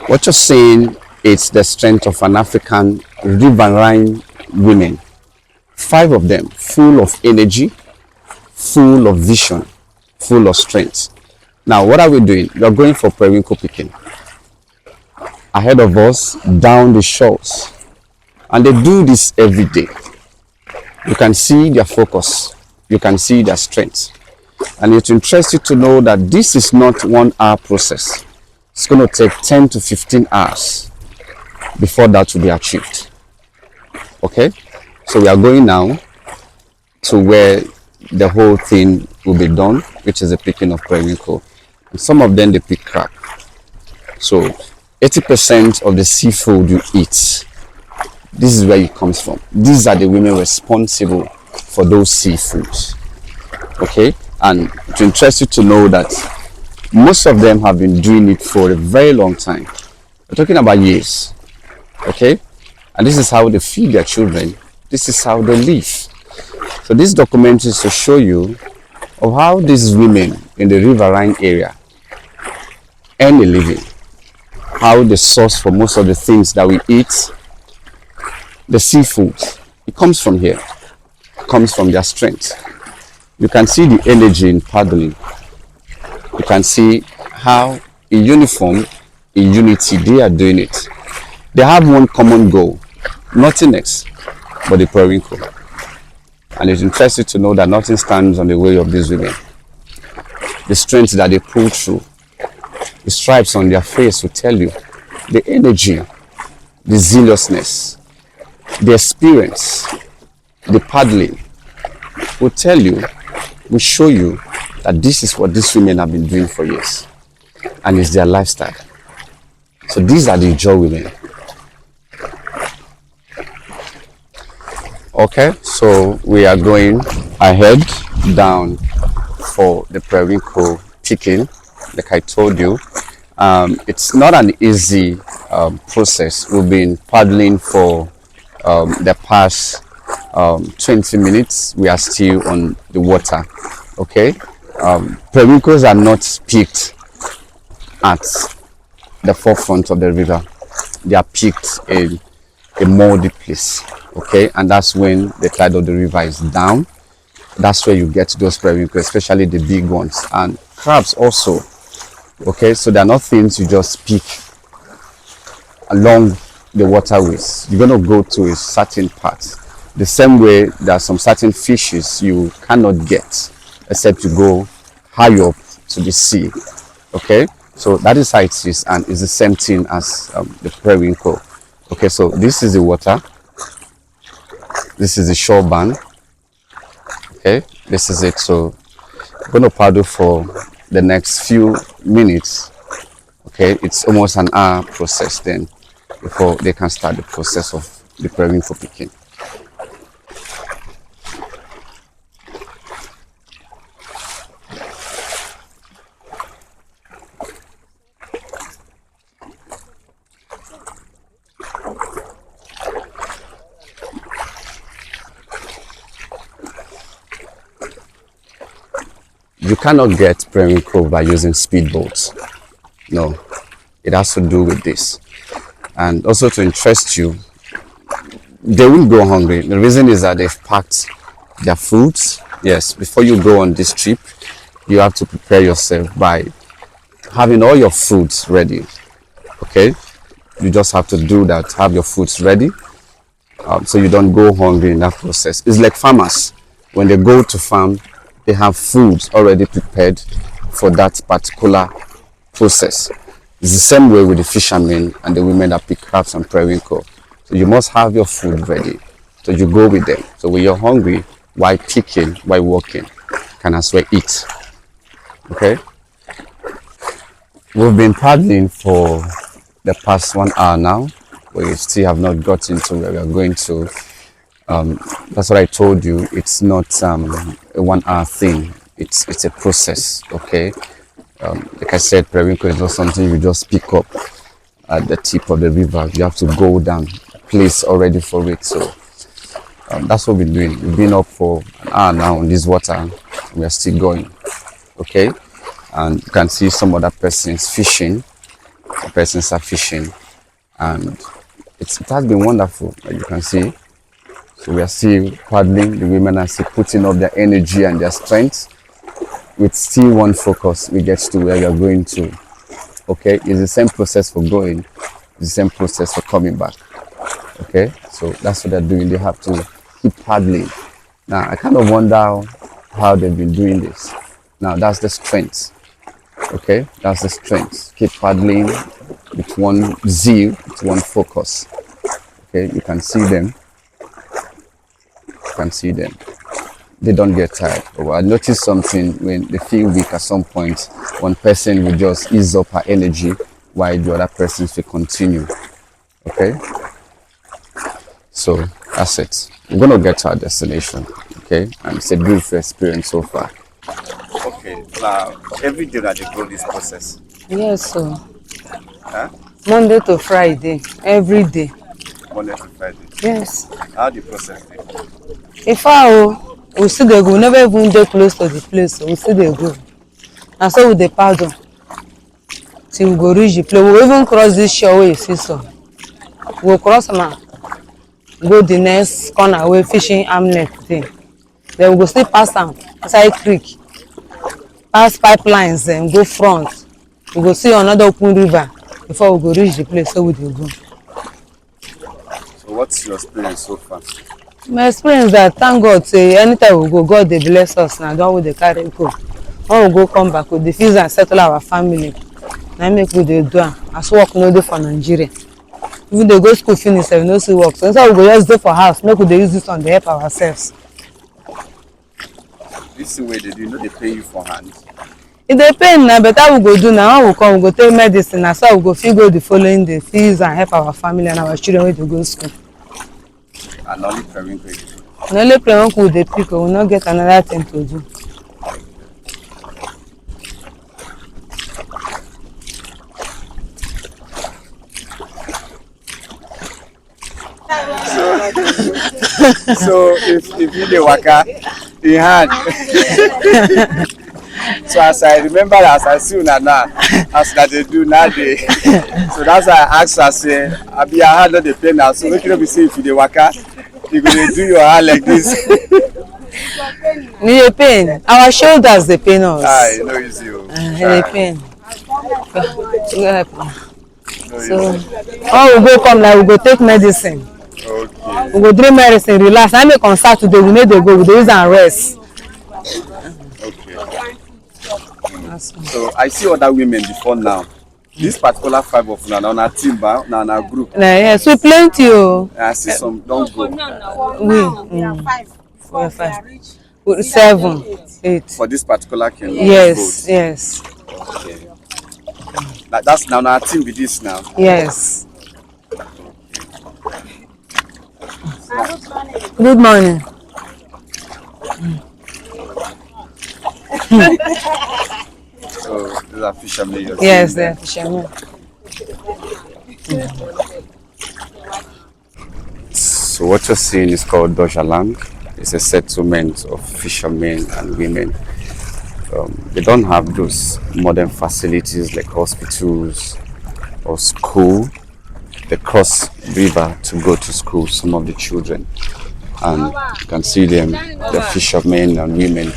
What you're seeing is the strength of an African riverine women. 5 of them, full of energy, full of vision, full of strength. Now, what are we doing? We are going for Prewinkle picking. Ahead of us, down the shores. And they do this every day. You can see their focus. You can see their strength. And it's interesting to know that this is not 1 hour process. It's going to take 10 to 15 hours before that will be achieved. Okay? So we are going now to where the whole thing will be done, which is the picking of Prewinkle. And some of them, they pick crab. So 80% of the seafood you eat, this is where it comes from. These are the women responsible for those seafoods. Okay? And it's interesting to know that most of them have been doing it for a very long time. We're talking about years. Okay? And this is how they feed their children. This is how they live. So this documentary is to show you of how these women in the riverine area earn a living. How they source for most of the things that we eat. The seafood, it comes from here. It comes from their strength. You can see the energy in paddling. You can see how in uniform, in unity, they are doing it. They have one common goal, nothing else but the Prewinkle. And it's interesting to know that nothing stands on the way of these women. The strength that they pull through, the stripes on their face will tell you, the energy, the zealousness, the experience, the paddling will tell you, will show you that this is what these women have been doing for years. And it's their lifestyle. So these are the Joe women. Okay, so we are going ahead down for the Prewinkle picking. Like I told you, it's not an easy process. We've been paddling for the past 20 minutes. We are still on the water. Okay, Prewinkles are not picked at the forefront of the river. They are picked in a muddy place. Okay, and that's when the tide of the river is down. That's where you get those Prewinkles, especially the big ones, and crabs also. Okay, so they're not things you just pick along the waterways. You're going to go to a certain part. The same way there are some certain fishes you cannot get except you go high up to the sea. Okay, so that is how it is, and it's the same thing as the Prewinkle. Okay, so this is the water. This is the shore band. Okay, this is it. So I'm going to paddle for the next few minutes. Okay, it's almost an hour process then before they can start the process of the Prewinkle picking. You cannot get Prewinkle by using speedboats. No, it has to do with this. And also to interest you, they will go hungry. The reason is that they've packed their foods. Yes, before you go on this trip, you have to prepare yourself by having all your foods ready. Okay, you just have to do that. Have your foods ready, so you don't go hungry in that process. It's like farmers when they go to farm. They have foods already prepared for that particular process. It's the same way with the fishermen and the women that pick crabs and Prewinkle. So you must have your food ready. So you go with them. So when you're hungry, while picking, while walking, you can as well eat. Okay? We've been paddling for the past 1 hour now. We still have not gotten to where we are going to. That's what I told you. It's not a 1 hour thing. It's a process. Okay, like I said, Prewinkle is not something you just pick up at the tip of the river. You have to go down, place already for it. So that's what we're doing. We've been up for an hour now on this water. We are still going. Okay, and you can see some other persons fishing. the persons are fishing, and it has been wonderful, as you can see. So we are still paddling. The women are still putting up their energy and their strength with still one focus. We get to where we are going to. Okay, it's the same process for going, it's the same process for coming back. Okay, so that's what they're doing. They have to keep paddling. Now I kind of wonder how they've been doing this. Now that's the strength. Okay, that's the strength. Keep paddling with one zeal, with one focus. Okay, you can see them. You can see them. They don't get tired. I noticed something when they feel weak at some point. One person will just ease up her energy while the other person will continue. Okay? So that's it. We're going to get to our destination. Okay? And it's a beautiful experience so far. Okay. Now, every day that they go this process? Yes, so. Huh? Monday to Friday. Every day. Monday to Friday? Yes. How the process dey? If we still dey go, we never even dey close to the place, so we still dey go. And so we dey paddle till we go reach the place. We go even cross this shore wey you see so. We go cross am go the next corner where fishing hamlet dey. Then we go still pass am inside creek, pass pipelines, then go front. We go see another open river before we go reach the place so we dey go. So what's your experience so far? My experience that thank God say anytime we go, God dey bless us. Na don we dey carry go. When we go come back, we dey fix and settle our family. Na make we dey do am as work no dey for Nigeria. If we dey go school finish, we no see work. So instead we go just dey for house, make we dey use this one dey help ourselves. This way they do, no dey pay you for hand. E dey pay na better we go do na. When we come, we go take medicine. Na so we go fit go the following day, fix and help our family and our children wey dey go school. And only Prewinkle. Na only Prewinkle we dey pick, we no get another thing to do. So if you dey waka in hand. So as I remember, as I see una now, as that they do now dey. So that's why I ask her, say, abi your hand no dey pain now, so make you no be say if you dey waka, you go dey do your hand like this. E dey pain. Our shoulders dey pain us. Ah, e no easy o. E dey pain. So easy. when we go come like we go take medicine. Okay. We go drink medicine, relax. Na make on Saturday we no dey go, we dey use am rest. Okay. So I see other women before now. This particular 5 of una na una team ba, na una group. Yes, we plenty o. I see some don go. We are 5. 7, 8. For this particular canoe. Yes, yes. Okay. That's now our team with this now. Yes. Good morning. So these are fishermen. Yes, they are fishermen. So what you're seeing is called Dojaland. It's a settlement of fishermen and women. They don't have those modern facilities like hospitals or school. They cross river to go to school, some of the children. And you can see them, the fishermen and women.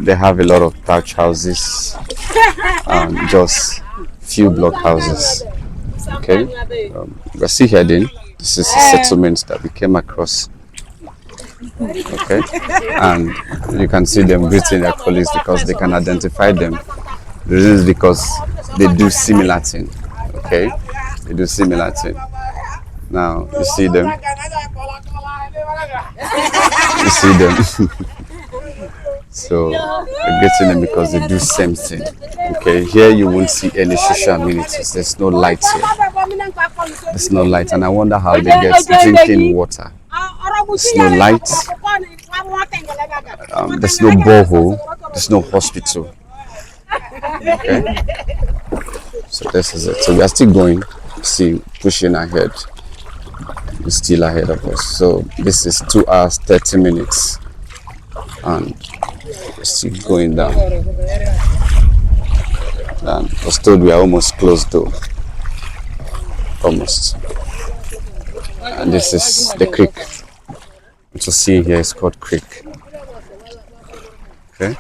They have a lot of thatch houses and just few block houses. Okay, we're still heading. This is a settlement that we came across. Okay, and you can see them greeting their colleagues because they can identify them. The reason is because they do similar thing. Okay, they do similar thing. Now you see them. You see them. So they're getting them because they do same thing. Okay, here you won't see any social amenities. There's no light here. There's no light, and I wonder how they get drinking water. There's no light. There's no borehole. There's no hospital. Okay, so this is it. So we are still going. See, pushing ahead. We're still ahead of us. So this is 2 hours 30 minutes, and we're still going down. And I was told we are almost close though. Almost. And this is the creek. What you see here is called creek. Okay?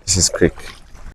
This is creek.